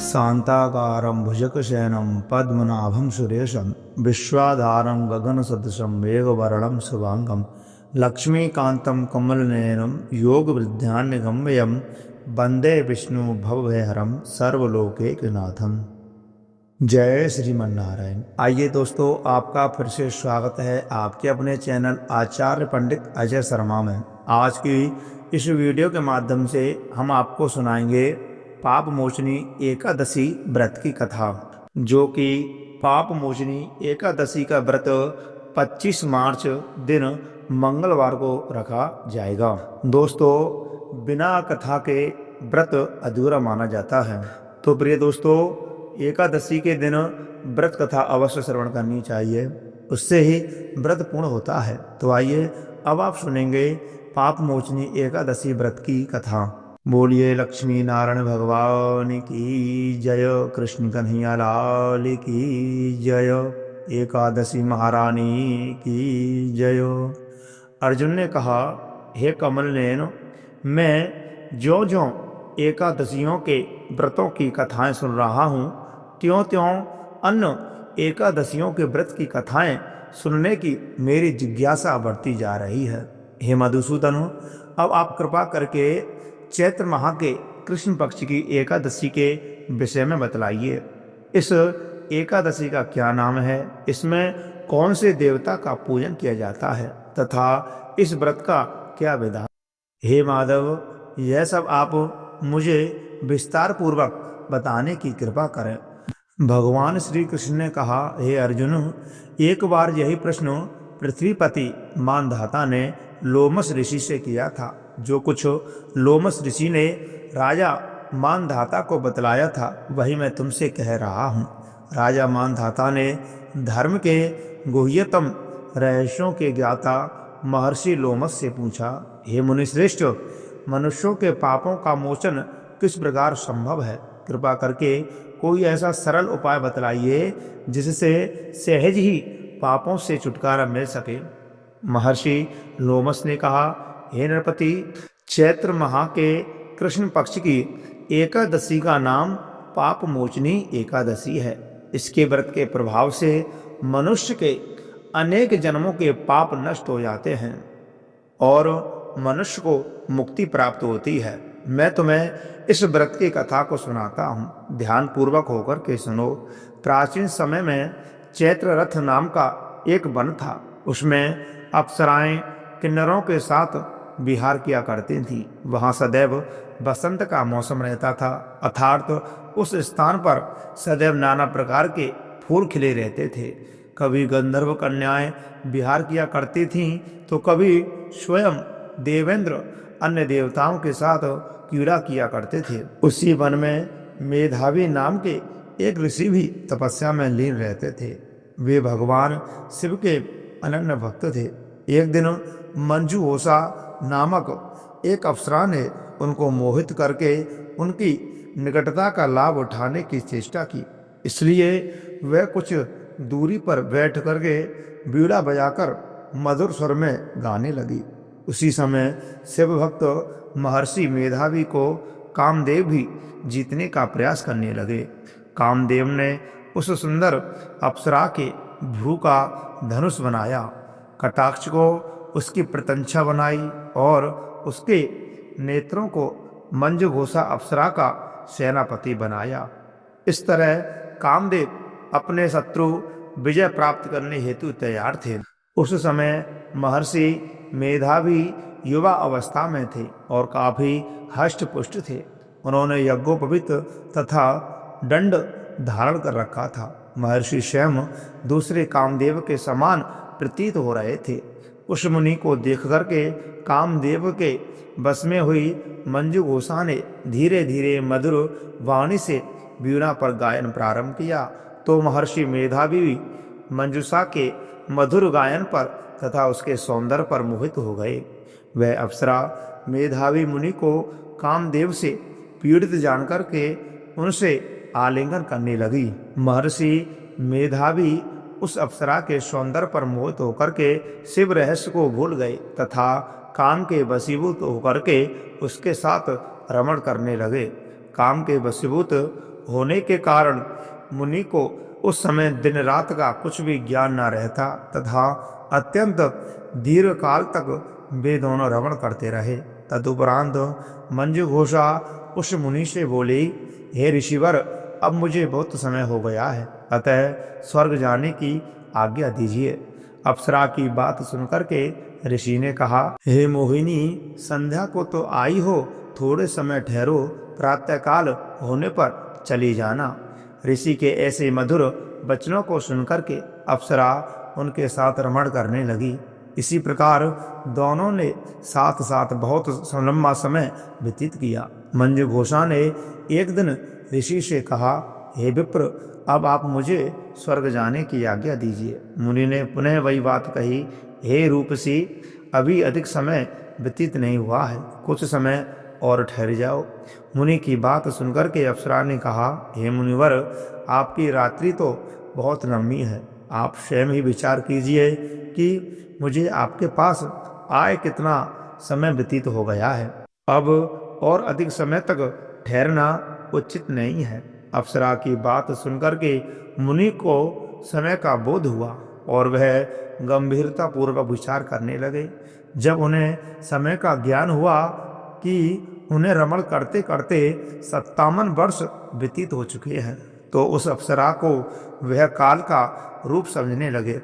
शांताकारं भुजगशयनं पद्मनाभं सुरेशं विश्वाधारं गगनसदृशं मेघवर्णं शुभांगं लक्ष्मीकान्तं कमलनयनं योगवृद्धान्यगम्यं वन्दे विष्णु भवभयहरं सर्वलोकैकनाथं। जय श्रीमन्नारायण। आइए दोस्तों, आपका फिर से स्वागत है आपके अपने चैनल आचार्य पंडित अजय शर्मा में। आज की इस वीडियो के माध्यम से हम आपको सुनाएंगे पाप मोचनी एकादशी व्रत की कथा, जो कि पाप मोचनी एकादशी का व्रत 25 मार्च दिन मंगलवार को रखा जाएगा। दोस्तों, बिना कथा के व्रत अधूरा माना जाता है, तो प्रिय दोस्तों, एकादशी के दिन व्रत कथा अवश्य श्रवण करनी चाहिए, उससे ही व्रत पूर्ण होता है। तो आइए अब आप सुनेंगे पाप मोचनी एकादशी व्रत की कथा। बोलिए लक्ष्मी नारायण भगवान की जय, कृष्ण कन्हैया लाल की जय, एकादशी महारानी की जय। अर्जुन ने कहा, हे कमल नयन, मैं ज्यों ज्यों एकादशियों के व्रतों की कथाएं सुन रहा हूँ, त्यों त्यों अन्य एकादशियों के व्रत की कथाएं सुनने की मेरी जिज्ञासा बढ़ती जा रही है। हे मधुसूदन, अब आप कृपा करके चैत्र माह के कृष्ण पक्ष की एकादशी के विषय में बतलाइए। इस एकादशी का क्या नाम है, इसमें कौन से देवता का पूजन किया जाता है तथा इस व्रत का क्या विधान। हे माधव, यह सब आप मुझे विस्तार पूर्वक बताने की कृपा करें। भगवान श्री कृष्ण ने कहा, हे अर्जुन, एक बार यही प्रश्न पृथ्वीपति मानधाता ने लोमस ऋषि से किया था। जो कुछ लोमस ऋषि ने राजा मानधाता को बतलाया था, वही मैं तुमसे कह रहा हूँ। राजा मानधाता ने धर्म के गुह्यतम रहस्यों के ज्ञाता महर्षि लोमस से पूछा, हे मुनिश्रेष्ठ, मनुष्यों के पापों का मोचन किस प्रकार संभव है? कृपा करके कोई ऐसा सरल उपाय बतलाइए जिससे सहज ही पापों से छुटकारा मिल सके। महर्षि लोमस ने कहा, हे नरपति, चैत्र माह के कृष्ण पक्ष की एकादशी का नाम पाप मोचनी एकादशी है। इसके व्रत के प्रभाव से मनुष्य के अनेक जन्मों के पाप नष्ट हो जाते हैं और मनुष्य को मुक्ति प्राप्त होती है। मैं तुम्हें इस व्रत की कथा को सुनाता हूँ, ध्यान पूर्वक होकर के सुनो। प्राचीन समय में चैत्र रथ नाम का एक वन था। उसमें अप्सराएं किन्नरों के साथ विहार किया करती थी। वहां सदैव बसंत का मौसम रहता था, अर्थात उस स्थान पर सदैव नाना प्रकार के फूल खिले रहते थे। कभी गंधर्व कन्याएं विहार किया करती थीं, तो कभी स्वयं देवेंद्र अन्य देवताओं के साथ क्रीड़ा किया करते थे। उसी वन में मेधावी नाम के एक ऋषि भी तपस्या में लीन रहते थे। वे भगवान शिव के अनन्य भक्त थे। एक दिन मंजूषा नामक एक अप्सरा ने उनको मोहित करके उनकी निकटता का लाभ उठाने की चेष्टा की। इसलिए वह कुछ दूरी पर बैठ करके बीड़ा बजाकर मधुर स्वर में गाने लगी। उसी समय शिव भक्त महर्षि मेधावी को कामदेव भी जीतने का प्रयास करने लगे। कामदेव ने उस सुंदर अप्सरा के भ्रू का धनुष बनाया, कटाक्ष को उसकी प्रतंछा बनाई और उसके नेत्रों को मंजूषा अप्सरा का सेनापति बनाया। इस तरह कामदेव अपने शत्रु विजय प्राप्त करने हेतु तैयार थे। उस समय महर्षि मेधावी युवा अवस्था में थे और काफी हष्ट पुष्ट थे। उन्होंने यज्ञोपवीत तथा दंड धारण कर रखा था। महर्षि स्वयं दूसरे कामदेव के समान प्रतीत हो रहे थे। उस मुनि को देख करके कामदेव के बस में हुई मंजूषा ने धीरे धीरे मधुर वाणी से वीणा पर गायन प्रारंभ किया, तो महर्षि मेधावी मंजूषा के मधुर गायन पर तथा उसके सौंदर्य पर मोहित हो गए। वह अप्सरा मेधावी मुनि को कामदेव से पीड़ित जानकर के उनसे आलिंगन करने लगी। महर्षि मेधावी उस अप्सरा के सौंदर्य पर मोहित होकर के शिव रहस्य को भूल गए तथा काम के वशीभूत होकर के उसके साथ रमण करने लगे। काम के वशीभूत होने के कारण मुनि को उस समय दिन रात का कुछ भी ज्ञान न रहता तथा अत्यंत दीर्घ काल तक वे दोनों रमण करते रहे। तदुपरांत मंजू घोषा उस मुनि से बोली, हे ऋषिवर, अब मुझे बहुत समय हो गया है, अतः स्वर्ग जाने की आज्ञा दीजिए। अप्सरा की बात सुनकर के ऋषि ने कहा, हे मोहिनी, संध्या को तो आई हो, थोड़े समय ठहरो, प्रातःकाल होने पर चली जाना। ऋषि के ऐसे मधुर वचनों को सुनकर के अप्सरा उनके साथ रमण करने लगी। इसी प्रकार दोनों ने साथ साथ बहुत लंबा समय व्यतीत किया। मंजू घोषा ने एक दिन ऋषि से कहा, हे विप्र, अब आप मुझे स्वर्ग जाने की आज्ञा दीजिए। मुनि ने पुनः वही बात कही, हे रूपसी, अभी अधिक समय व्यतीत नहीं हुआ है, कुछ समय और ठहर जाओ। मुनि की बात सुनकर के अप्सरा ने कहा, हे मुनिवर, आपकी रात्रि तो बहुत लंबी है, आप स्वयं ही विचार कीजिए कि मुझे आपके पास आए कितना समय व्यतीत हो गया है, अब और अधिक समय तक ठहरना उचित नहीं है। अप्सरा की बात सुनकर के मुनि को समय का बोध हुआ और वह गंभीरता पूर्वक विचार करने लगे। जब उन्हें समय का ज्ञान हुआ कि उन्हें रमण करते करते 57 वर्ष व्यतीत हो चुके हैं, तो उस अप्सरा को वह काल का रूप समझने लगे।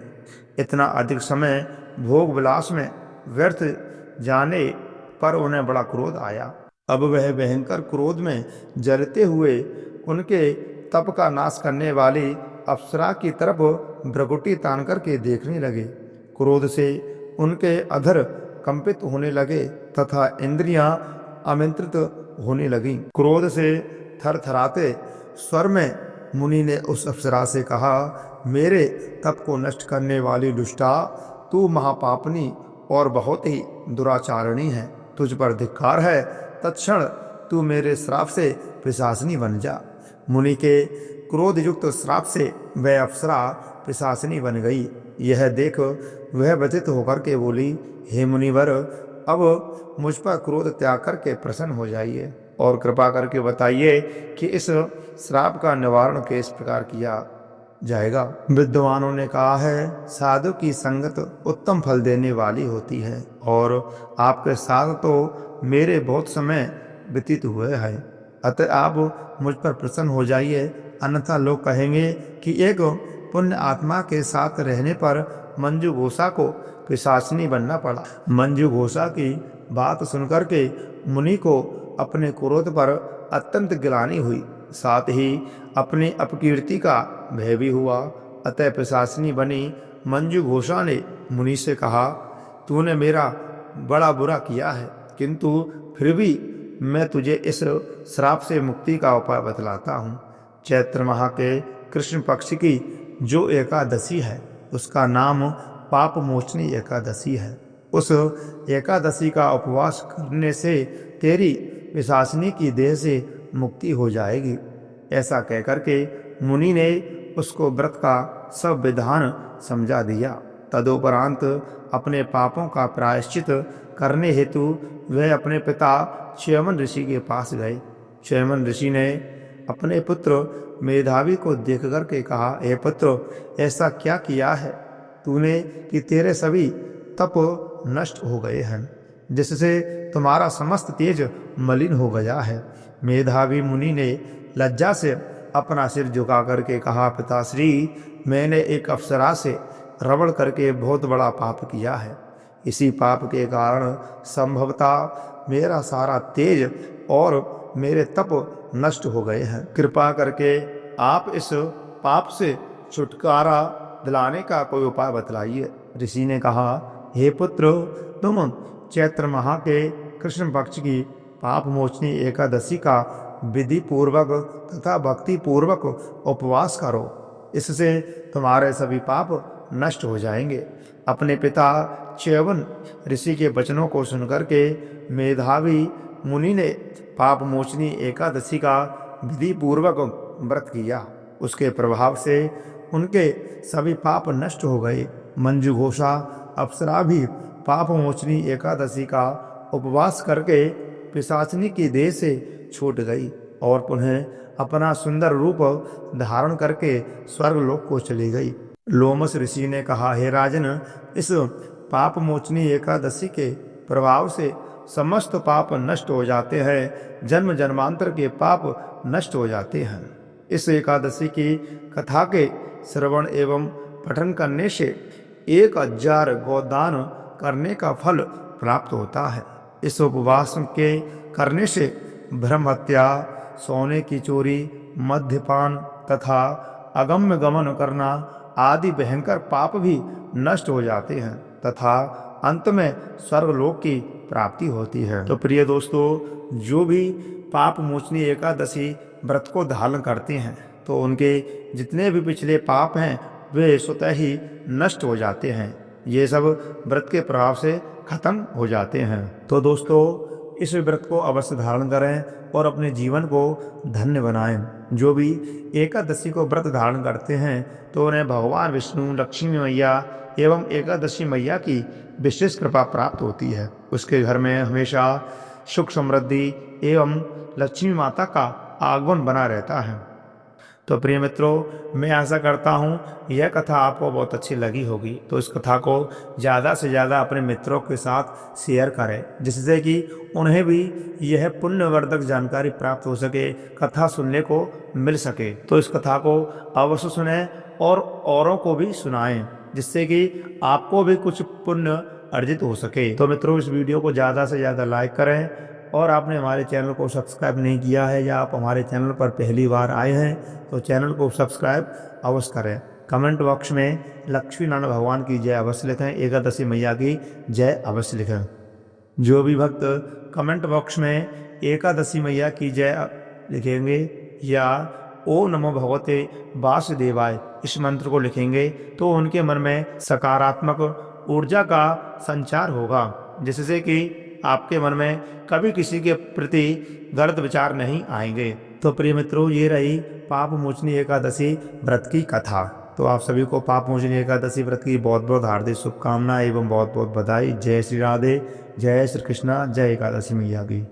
इतना अधिक समय भोग विलास में व्यर्थ जाने पर उन्हें बड़ा क्रोध आया। अब वह भयंकर क्रोध में जलते हुए उनके तप का नाश करने वाली अप्सरा की तरफ भ्रकुटी तान करके देखने लगे। क्रोध से उनके अधर कंपित होने लगे तथा इंद्रियां आमंत्रित होने लगीं। क्रोध से थरथराते स्वर में मुनि ने उस अप्सरा से कहा, मेरे तप को नष्ट करने वाली दुष्टा, तू महापापनी और बहुत ही दुराचारणी है, तुझ पर धिक्कार है, तत्क्षण तू मेरे श्राप से पिशाचिनी बन जा। मुनि के क्रोध युक्त श्राप से वह अप्सरा पिशाचिनी बन गई। यह देख वह व्यथित होकर के बोली, हे मुनिवर, अब मुझ पर क्रोध त्याग करके प्रसन्न हो जाइए और कृपा करके बताइए कि इस श्राप का निवारण किस प्रकार किया जाएगा। विद्वानों ने कहा है, साधु की संगत उत्तम फल देने वाली होती है और आपके साथ तो मेरे बहुत समय व्यतीत हुए हैं, अतः आप मुझ पर प्रसन्न हो जाइए, अन्यथा लोग कहेंगे कि एक पुण्य आत्मा के साथ रहने पर मंजू घोषा को पिशाचिनी बनना पड़ा। मंजू घोषा की बात सुनकर के मुनि को अपने क्रोध पर अत्यंत गिलानी हुई, साथ ही अपनी अपकीर्ति का भय भी हुआ। अतः पिशाचिनी बनी मंजू घोषा ने मुनि से कहा, तूने मेरा बड़ा बुरा किया है, किंतु फिर भी मैं तुझे इस श्राप से मुक्ति का उपाय बतलाता हूँ। चैत्र माह के कृष्ण पक्ष की जो एकादशी है, उसका नाम पाप मोचनी एकादशी है। उस एकादशी का उपवास करने से तेरी पिशाचिनी की देह से मुक्ति हो जाएगी। ऐसा कहकर के मुनि ने उसको व्रत का सब विधान समझा दिया। तदुपरांत अपने पापों का प्रायश्चित करने हेतु वह अपने पिता च्यवन ऋषि के पास गए। च्यवन ऋषि ने अपने पुत्र मेधावी को देख कर के कहा, हे पुत्र, ऐसा क्या किया है तूने कि तेरे सभी तप नष्ट हो गए हैं, जिससे तुम्हारा समस्त तेज मलिन हो गया है। मेधावी मुनि ने लज्जा से अपना सिर झुका करके कहा, पिताश्री, मैंने एक अप्सरा से रमण करके बहुत बड़ा पाप किया है। इसी पाप के कारण संभवतः मेरा सारा तेज और मेरे तप नष्ट हो गए हैं। कृपा करके आप इस पाप से छुटकारा दिलाने का कोई उपाय बतलाइए। ऋषि ने कहा, हे पुत्र, तुम चैत्र माह के कृष्ण पक्ष की पाप मोचनी एकादशी का विधि पूर्वक तथा भक्ति पूर्वक उपवास करो, इससे तुम्हारे सभी पाप नष्ट हो जाएंगे। अपने पिता च्यवन ऋषि के वचनों को सुनकर के मेधावी मुनि ने पाप मोचनी एकादशी का विधि पूर्वक व्रत किया। उसके प्रभाव से उनके सभी पाप नष्ट हो गए। मंजू घोषा अप्सरा भी पाप मोचनी एकादशी का उपवास करके पिशाचिनी की देह से छूट गई। और पुनः अपना सुंदर रूप धारण करके स्वर्गलोक को चली गई। लोमस ऋषि ने कहा, हे राजन, इस पाप मोचनी एकादशी के प्रभाव से समस्त पाप नष्ट हो जाते हैं, जन्म जन्मांतर के पाप नष्ट हो जाते हैं। इस एकादशी की कथा के श्रवण एवं पठन करने से 1000 गोदान करने का फल प्राप्त होता है। इस उपवास के करने से ब्रह्म हत्या, सोने की चोरी, मद्यपान तथा अगम्य गमन करना आदि भयंकर पाप भी नष्ट हो जाते हैं तथा अंत में स्वर्गलोक की प्राप्ति होती है। तो प्रिय दोस्तों, जो भी पाप मोचनी एकादशी व्रत को धारण करते हैं तो उनके जितने भी पिछले पाप हैं वे स्वतः ही नष्ट हो जाते हैं। ये सब व्रत के प्रभाव से खत्म हो जाते हैं। तो दोस्तों, इस व्रत को अवश्य धारण करें और अपने जीवन को धन्य बनाएं। जो भी एकादशी को व्रत धारण करते हैं तो उन्हें भगवान विष्णु, लक्ष्मी मैया एवं एकादशी मैया की विशेष कृपा प्राप्त होती है। उसके घर में हमेशा सुख समृद्धि एवं लक्ष्मी माता का आगमन बना रहता है। तो प्रिय मित्रों, मैं आशा करता हूँ यह कथा आपको बहुत अच्छी लगी होगी। तो इस कथा को ज़्यादा से ज़्यादा अपने मित्रों के साथ शेयर करें, जिससे कि उन्हें भी यह पुण्यवर्धक जानकारी प्राप्त हो सके, कथा सुनने को मिल सके। तो इस कथा को अवश्य सुनें और औरों को भी सुनाएं, जिससे कि आपको भी कुछ पुण्य अर्जित हो सके। तो मित्रों, इस वीडियो को ज़्यादा से ज़्यादा लाइक करें और आपने हमारे चैनल को सब्सक्राइब नहीं किया है या आप हमारे चैनल पर पहली बार आए हैं तो चैनल को सब्सक्राइब अवश्य करें। कमेंट बॉक्स में लक्ष्मी नारायण भगवान की जय अवश्य लिखें, एकादशी मैया की जय अवश्य लिखें। जो भी भक्त कमेंट बॉक्स में एकादशी मैया की जय लिखेंगे या ओम नमो भगवते वासुदेवाय इस मंत्र को लिखेंगे तो उनके मन में सकारात्मक ऊर्जा का संचार होगा, जिससे कि आपके मन में कभी किसी के प्रति गलत विचार नहीं आएंगे। तो प्रिय मित्रों, ये रही पाप मोचनी एकादशी व्रत की कथा। तो आप सभी को पाप मोचनी एकादशी व्रत की बहुत बहुत हार्दिक शुभकामनाएं एवं बहुत बहुत बधाई। जय श्री राधे, जय श्री कृष्णा, जय एकादशी मैया की।